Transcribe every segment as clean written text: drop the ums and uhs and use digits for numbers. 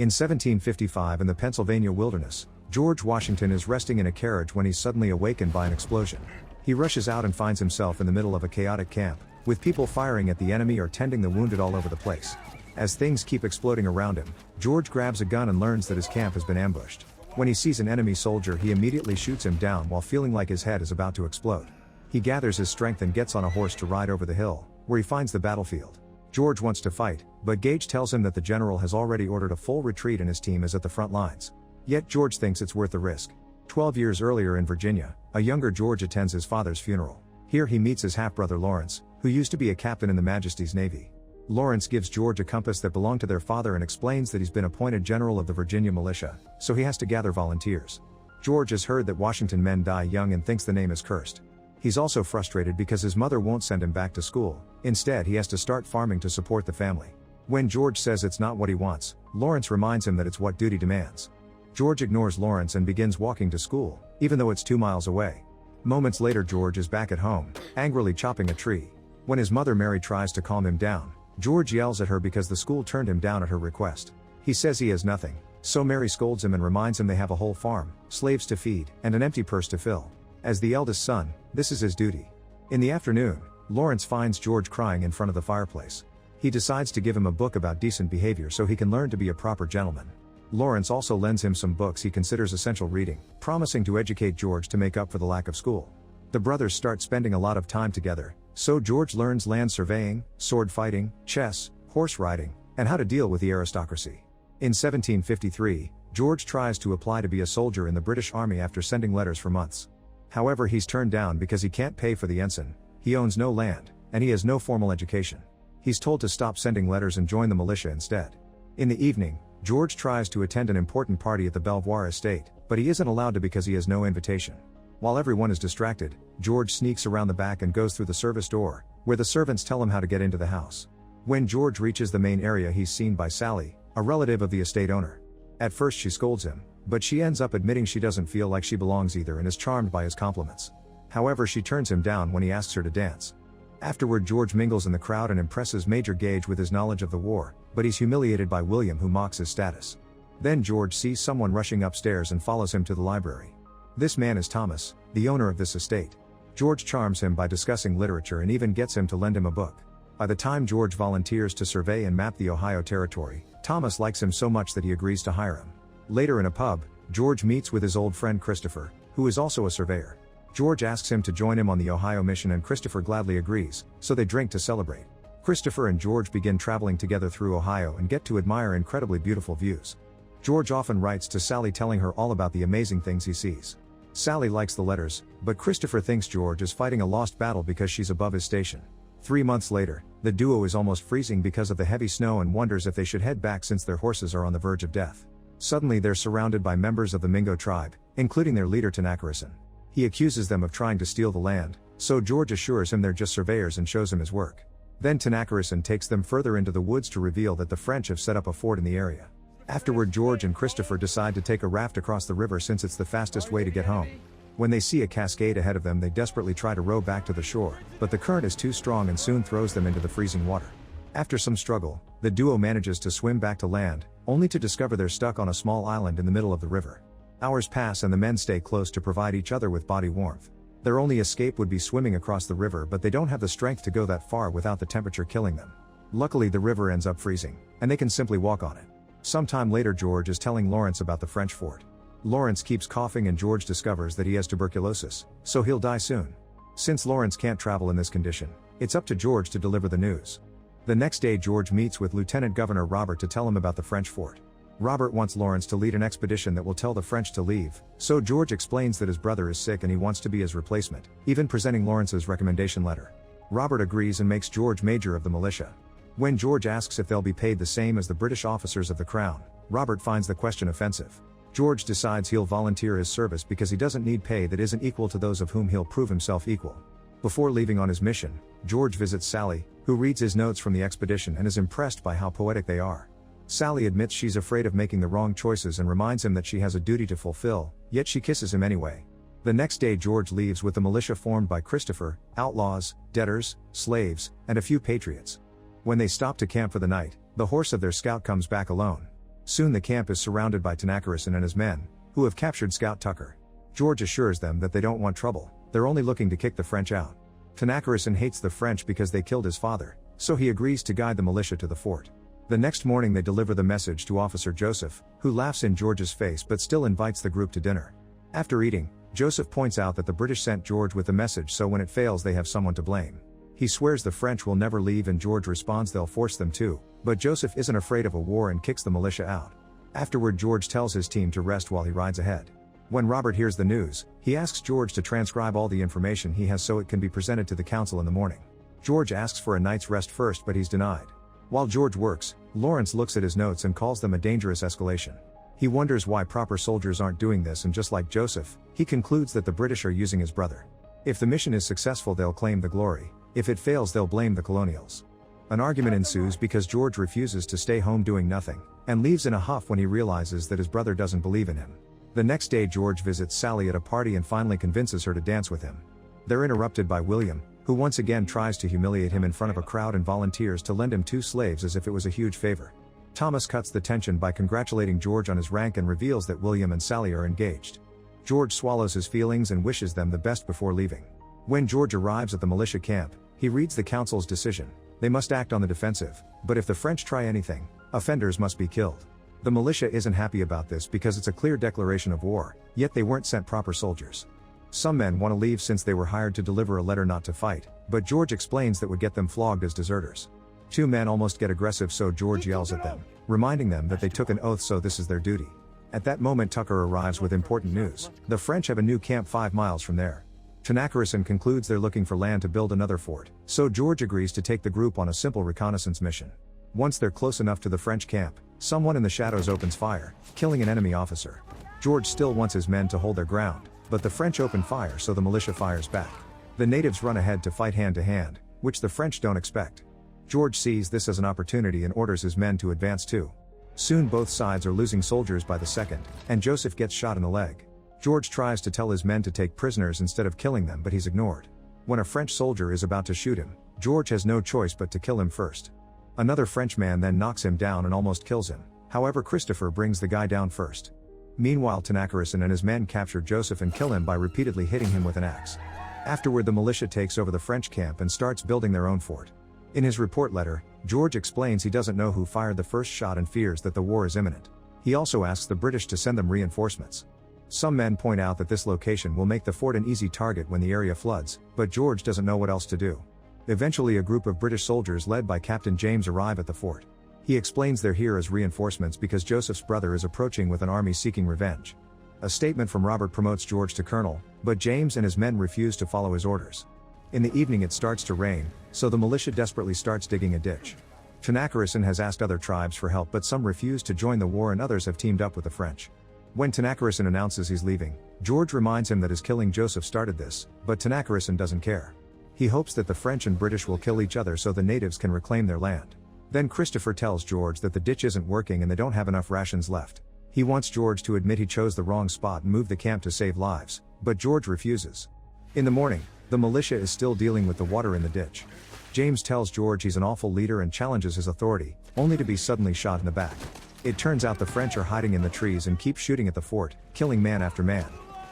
In 1755 in the Pennsylvania wilderness, George Washington is resting in a carriage when he's suddenly awakened by an explosion. He rushes out and finds himself in the middle of a chaotic camp, with people firing at the enemy or tending the wounded all over the place. As things keep exploding around him, George grabs a gun and learns that his camp has been ambushed. When he sees an enemy soldier, he immediately shoots him down while feeling like his head is about to explode. He gathers his strength and gets on a horse to ride over the hill, where he finds the battlefield. George wants to fight, but Gage tells him that the general has already ordered a full retreat and his team is at the front lines. Yet George thinks it's worth the risk. 12 years earlier in Virginia, a younger George attends his father's funeral. Here he meets his half-brother Lawrence, who used to be a captain in the Majesty's Navy. Lawrence gives George a compass that belonged to their father and explains that he's been appointed general of the Virginia militia, so he has to gather volunteers. George has heard that Washington men die young and thinks the name is cursed. He's also frustrated because his mother won't send him back to school. Instead, he has to start farming to support the family. When George says it's not what he wants, Lawrence reminds him that it's what duty demands. George ignores Lawrence and begins walking to school, even though it's 2 miles away. Moments later, George is back at home, angrily chopping a tree. When his mother Mary tries to calm him down, George yells at her because the school turned him down at her request. He says he has nothing, so Mary scolds him and reminds him they have a whole farm, slaves to feed, and an empty purse to fill. As the eldest son, this is his duty. In the afternoon, Lawrence finds George crying in front of the fireplace. He decides to give him a book about decent behavior so he can learn to be a proper gentleman. Lawrence also lends him some books he considers essential reading, promising to educate George to make up for the lack of school. The brothers start spending a lot of time together, so George learns land surveying, sword fighting, chess, horse riding, and how to deal with the aristocracy. In 1753, George tries to apply to be a soldier in the British Army after sending letters for months. However, he's turned down because he can't pay for the ensign, he owns no land, and he has no formal education. He's told to stop sending letters and join the militia instead. In the evening, George tries to attend an important party at the Belvoir estate, but he isn't allowed to because he has no invitation. While everyone is distracted, George sneaks around the back and goes through the service door, where the servants tell him how to get into the house. When George reaches the main area, he's seen by Sally, a relative of the estate owner. At first she scolds him, but she ends up admitting she doesn't feel like she belongs either and is charmed by his compliments. However, she turns him down when he asks her to dance. Afterward, George mingles in the crowd and impresses Major Gage with his knowledge of the war, but he's humiliated by William, who mocks his status. Then George sees someone rushing upstairs and follows him to the library. This man is Thomas, the owner of this estate. George charms him by discussing literature and even gets him to lend him a book. By the time George volunteers to survey and map the Ohio Territory, Thomas likes him so much that he agrees to hire him. Later in a pub, George meets with his old friend Christopher, who is also a surveyor. George asks him to join him on the Ohio mission and Christopher gladly agrees, so they drink to celebrate. Christopher and George begin traveling together through Ohio and get to admire incredibly beautiful views. George often writes to Sally telling her all about the amazing things he sees. Sally likes the letters, but Christopher thinks George is fighting a lost battle because she's above his station. 3 months later, the duo is almost freezing because of the heavy snow and wonders if they should head back since their horses are on the verge of death. Suddenly they're surrounded by members of the Mingo tribe, including their leader Tenacharison. He accuses them of trying to steal the land, so George assures him they're just surveyors and shows him his work. Then Tenacharison takes them further into the woods to reveal that the French have set up a fort in the area. Afterward, George and Christopher decide to take a raft across the river since it's the fastest way to get home. When they see a cascade ahead of them, they desperately try to row back to the shore, but the current is too strong and soon throws them into the freezing water. After some struggle, the duo manages to swim back to land, only to discover they're stuck on a small island in the middle of the river. Hours pass and the men stay close to provide each other with body warmth. Their only escape would be swimming across the river, but they don't have the strength to go that far without the temperature killing them. Luckily, the river ends up freezing, and they can simply walk on it. Sometime later, George is telling Lawrence about the French fort. Lawrence keeps coughing and George discovers that he has tuberculosis, so he'll die soon. Since Lawrence can't travel in this condition, it's up to George to deliver the news. The next day, George meets with Lieutenant Governor Robert to tell him about the French fort. Robert wants Lawrence to lead an expedition that will tell the French to leave, so George explains that his brother is sick and he wants to be his replacement, even presenting Lawrence's recommendation letter. Robert agrees and makes George major of the militia. When George asks if they'll be paid the same as the British officers of the Crown, Robert finds the question offensive. George decides he'll volunteer his service because he doesn't need pay that isn't equal to those of whom he'll prove himself equal. Before leaving on his mission, George visits Sally, who reads his notes from the expedition and is impressed by how poetic they are. Sally admits she's afraid of making the wrong choices and reminds him that she has a duty to fulfill, yet she kisses him anyway. The next day, George leaves with the militia formed by Christopher, outlaws, debtors, slaves, and a few patriots. When they stop to camp for the night, the horse of their scout comes back alone. Soon the camp is surrounded by Tanacharison and his men, who have captured Scout Tucker. George assures them that they don't want trouble, they're only looking to kick the French out. Tanacharison hates the French because they killed his father, so he agrees to guide the militia to the fort. The next morning they deliver the message to Officer Joseph, who laughs in George's face but still invites the group to dinner. After eating, Joseph points out that the British sent George with the message, so when it fails they have someone to blame. He swears the French will never leave and George responds they'll force them to, but Joseph isn't afraid of a war and kicks the militia out. Afterward George tells his team to rest while he rides ahead. When Robert hears the news, he asks George to transcribe all the information he has so it can be presented to the council in the morning. George asks for a night's rest first but he's denied. While George works, Lawrence looks at his notes and calls them a dangerous escalation. He wonders why proper soldiers aren't doing this, and just like Joseph, he concludes that the British are using his brother. If the mission is successful they'll claim the glory, if it fails they'll blame the colonials. An argument ensues because George refuses to stay home doing nothing, and leaves in a huff when he realizes that his brother doesn't believe in him. The next day George visits Sally at a party and finally convinces her to dance with him. They're interrupted by William, who once again tries to humiliate him in front of a crowd and volunteers to lend him 2 slaves as if it was a huge favor. Thomas cuts the tension by congratulating George on his rank and reveals that William and Sally are engaged. George swallows his feelings and wishes them the best before leaving. When George arrives at the militia camp, he reads the council's decision. They must act on the defensive, but if the French try anything, offenders must be killed. The militia isn't happy about this because it's a clear declaration of war, yet they weren't sent proper soldiers. Some men want to leave since they were hired to deliver a letter not to fight, but George explains that would get them flogged as deserters. 2 men almost get aggressive, so George yells at them, reminding them that they took an oath, so this is their duty. At that moment Tucker arrives with important news. The French have a new camp 5 miles from there. Tanacharison concludes they're looking for land to build another fort, so George agrees to take the group on a simple reconnaissance mission. Once they're close enough to the French camp, someone in the shadows opens fire, killing an enemy officer. George still wants his men to hold their ground, but the French open fire, so the militia fires back. The natives run ahead to fight hand to hand, which the French don't expect. George sees this as an opportunity and orders his men to advance too. Soon both sides are losing soldiers by the second, and Joseph gets shot in the leg. George tries to tell his men to take prisoners instead of killing them, but he's ignored. When a French soldier is about to shoot him, George has no choice but to kill him first. Another Frenchman then knocks him down and almost kills him, however Christopher brings the guy down first. Meanwhile Tanacharison and his men capture Joseph and kill him by repeatedly hitting him with an axe. Afterward the militia takes over the French camp and starts building their own fort. In his report letter, George explains he doesn't know who fired the first shot and fears that the war is imminent. He also asks the British to send them reinforcements. Some men point out that this location will make the fort an easy target when the area floods, but George doesn't know what else to do. Eventually a group of British soldiers led by Captain James arrive at the fort. He explains they're here as reinforcements because Joseph's brother is approaching with an army seeking revenge. A statement from Robert promotes George to colonel, but James and his men refuse to follow his orders. In the evening it starts to rain, so the militia desperately starts digging a ditch. Tanacharison has asked other tribes for help, but some refuse to join the war and others have teamed up with the French. When Tanacharison announces he's leaving, George reminds him that his killing Joseph started this, but Tanacharison doesn't care. He hopes that the French and British will kill each other so the natives can reclaim their land. Then Christopher tells George that the ditch isn't working and they don't have enough rations left. He wants George to admit he chose the wrong spot and move the camp to save lives, but George refuses. In the morning, the militia is still dealing with the water in the ditch. James tells George he's an awful leader and challenges his authority, only to be suddenly shot in the back. It turns out the French are hiding in the trees and keep shooting at the fort, killing man after man.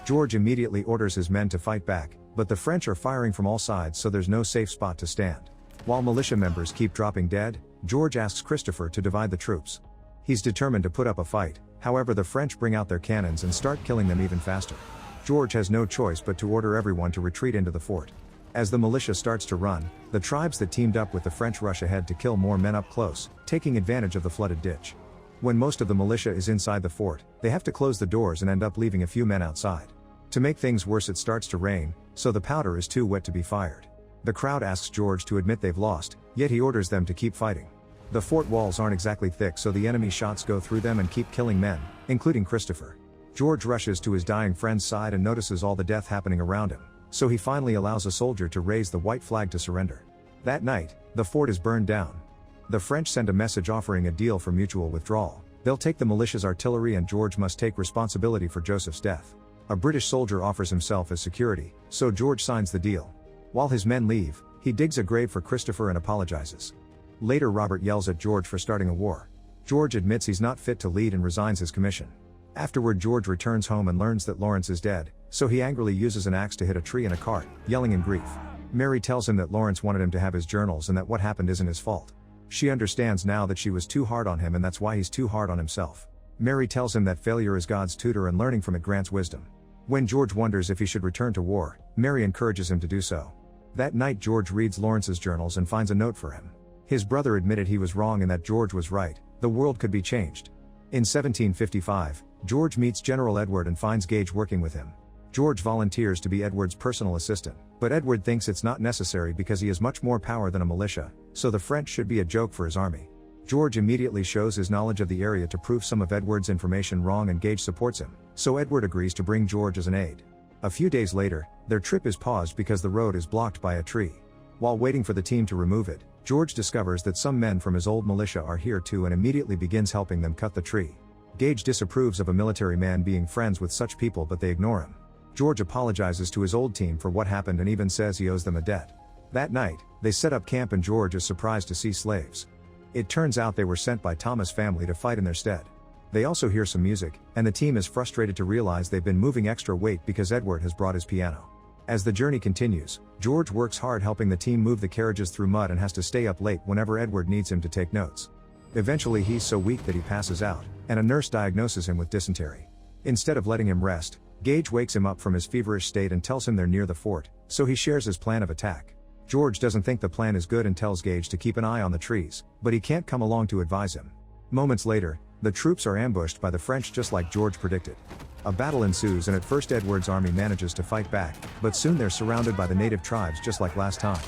George immediately orders his men to fight back, but the French are firing from all sides, so there's no safe spot to stand. While militia members keep dropping dead, George asks Christopher to divide the troops. He's determined to put up a fight, however the French bring out their cannons and start killing them even faster. George has no choice but to order everyone to retreat into the fort. As the militia starts to run, the tribes that teamed up with the French rush ahead to kill more men up close, taking advantage of the flooded ditch. When most of the militia is inside the fort, they have to close the doors and end up leaving a few men outside. To make things worse it starts to rain, so the powder is too wet to be fired. The crowd asks George to admit they've lost, yet he orders them to keep fighting. The fort walls aren't exactly thick, so the enemy shots go through them and keep killing men, including Christopher. George rushes to his dying friend's side and notices all the death happening around him, so he finally allows a soldier to raise the white flag to surrender. That night, the fort is burned down. The French send a message offering a deal for mutual withdrawal. They'll take the militia's artillery and George must take responsibility for Joseph's death. A British soldier offers himself as security, so George signs the deal. While his men leave, he digs a grave for Christopher and apologizes. Later Robert yells at George for starting a war. George admits he's not fit to lead and resigns his commission. Afterward, George returns home and learns that Lawrence is dead, so he angrily uses an axe to hit a tree in a cart, yelling in grief. Mary tells him that Lawrence wanted him to have his journals and that what happened isn't his fault. She understands now that she was too hard on him and that's why he's too hard on himself. Mary tells him that failure is God's tutor and learning from it grants wisdom. When George wonders if he should return to war, Mary encourages him to do so. That night, George reads Lawrence's journals and finds a note for him. His brother admitted he was wrong and that George was right, the world could be changed. In 1755, George meets General Edward and finds Gage working with him. George volunteers to be Edward's personal assistant, but Edward thinks it's not necessary because he has much more power than a militia, so the French should be a joke for his army. George immediately shows his knowledge of the area to prove some of Edward's information wrong and Gage supports him, so Edward agrees to bring George as an aide. A few days later, their trip is paused because the road is blocked by a tree. While waiting for the team to remove it, George discovers that some men from his old militia are here too and immediately begins helping them cut the tree. Gage disapproves of a military man being friends with such people, but they ignore him. George apologizes to his old team for what happened and even says he owes them a debt. That night, they set up camp and George is surprised to see slaves. It turns out they were sent by Thomas' family to fight in their stead. They also hear some music, and the team is frustrated to realize they've been moving extra weight because Edward has brought his piano. As the journey continues, George works hard helping the team move the carriages through mud and has to stay up late whenever Edward needs him to take notes. Eventually he's so weak that he passes out, and a nurse diagnoses him with dysentery. Instead of letting him rest, Gage wakes him up from his feverish state and tells him they're near the fort, so he shares his plan of attack. George doesn't think the plan is good and tells Gage to keep an eye on the trees, but he can't come along to advise him. Moments later, the troops are ambushed by the French just like George predicted. A battle ensues and at first Edward's army manages to fight back, but soon they're surrounded by the native tribes just like last time.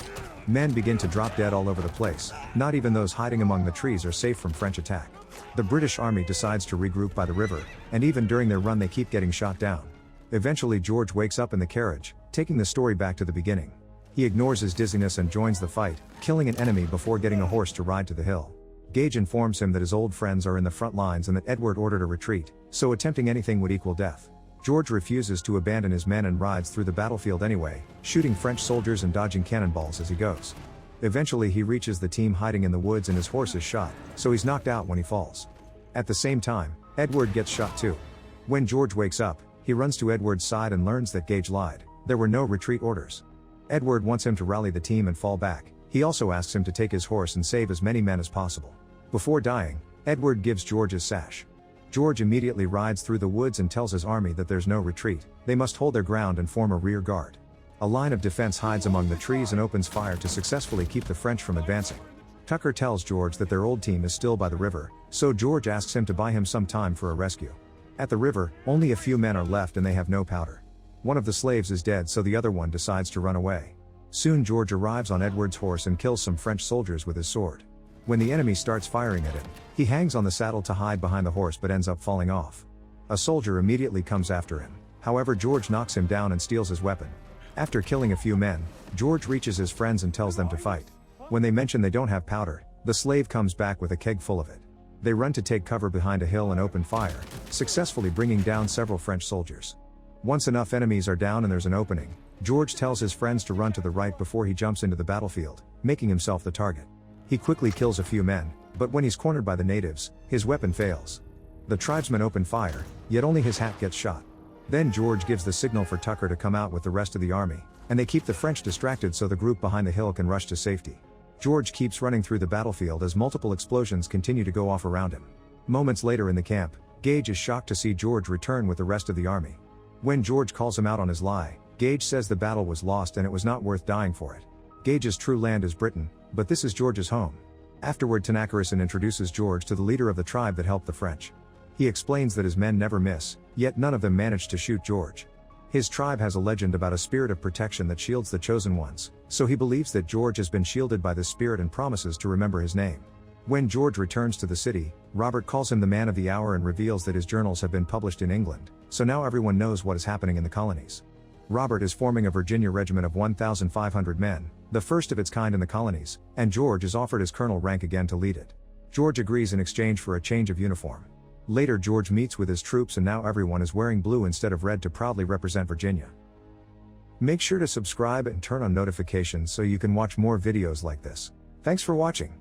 Men begin to drop dead all over the place, not even those hiding among the trees are safe from French attack. The British army decides to regroup by the river, and even during their run they keep getting shot down. Eventually George wakes up in the carriage, taking the story back to the beginning. He ignores his dizziness and joins the fight, killing an enemy before getting a horse to ride to the hill. Gage informs him that his old friends are in the front lines and that Edward ordered a retreat, so attempting anything would equal death. George refuses to abandon his men and rides through the battlefield anyway, shooting French soldiers and dodging cannonballs as he goes. Eventually he reaches the team hiding in the woods and his horse is shot, so he's knocked out when he falls. At the same time, Edward gets shot too. When George wakes up, he runs to Edward's side and learns that Gage lied. There were no retreat orders. Edward wants him to rally the team and fall back. He also asks him to take his horse and save as many men as possible. Before dying, Edward gives George his sash. George immediately rides through the woods and tells his army that there's no retreat, they must hold their ground and form a rear guard. A line of defense hides among the trees and opens fire to successfully keep the French from advancing. Tucker tells George that their old team is still by the river, so George asks him to buy him some time for a rescue. At the river, only a few men are left and they have no powder. One of the slaves is dead, so the other one decides to run away. Soon George arrives on Edward's horse and kills some French soldiers with his sword. When the enemy starts firing at him, he hangs on the saddle to hide behind the horse but ends up falling off. A soldier immediately comes after him, however George knocks him down and steals his weapon. After killing a few men, George reaches his friends and tells them to fight. When they mention they don't have powder, the slave comes back with a keg full of it. They run to take cover behind a hill and open fire, successfully bringing down several French soldiers. Once enough enemies are down and there's an opening, George tells his friends to run to the right before he jumps into the battlefield, making himself the target. He quickly kills a few men, but when he's cornered by the natives, his weapon fails. The tribesmen open fire, yet only his hat gets shot. Then George gives the signal for Tucker to come out with the rest of the army, and they keep the French distracted so the group behind the hill can rush to safety. George keeps running through the battlefield as multiple explosions continue to go off around him. Moments later in the camp, Gage is shocked to see George return with the rest of the army. When George calls him out on his lie, Gage says the battle was lost and it was not worth dying for it. Gage's true land is Britain, but this is George's home. Afterward, Tanacharison introduces George to the leader of the tribe that helped the French. He explains that his men never miss, yet none of them managed to shoot George. His tribe has a legend about a spirit of protection that shields the chosen ones, so he believes that George has been shielded by this spirit and promises to remember his name. When George returns to the city, Robert calls him the man of the hour and reveals that his journals have been published in England, so now everyone knows what is happening in the colonies. Robert is forming a Virginia regiment of 1,500 men, the first of its kind in the colonies, and George is offered his colonel rank again to lead it. George agrees in exchange for a change of uniform. Later George meets with his troops and now everyone is wearing blue instead of red to proudly represent Virginia. Make sure to subscribe and turn on notifications so you can watch more videos like this. Thanks for watching.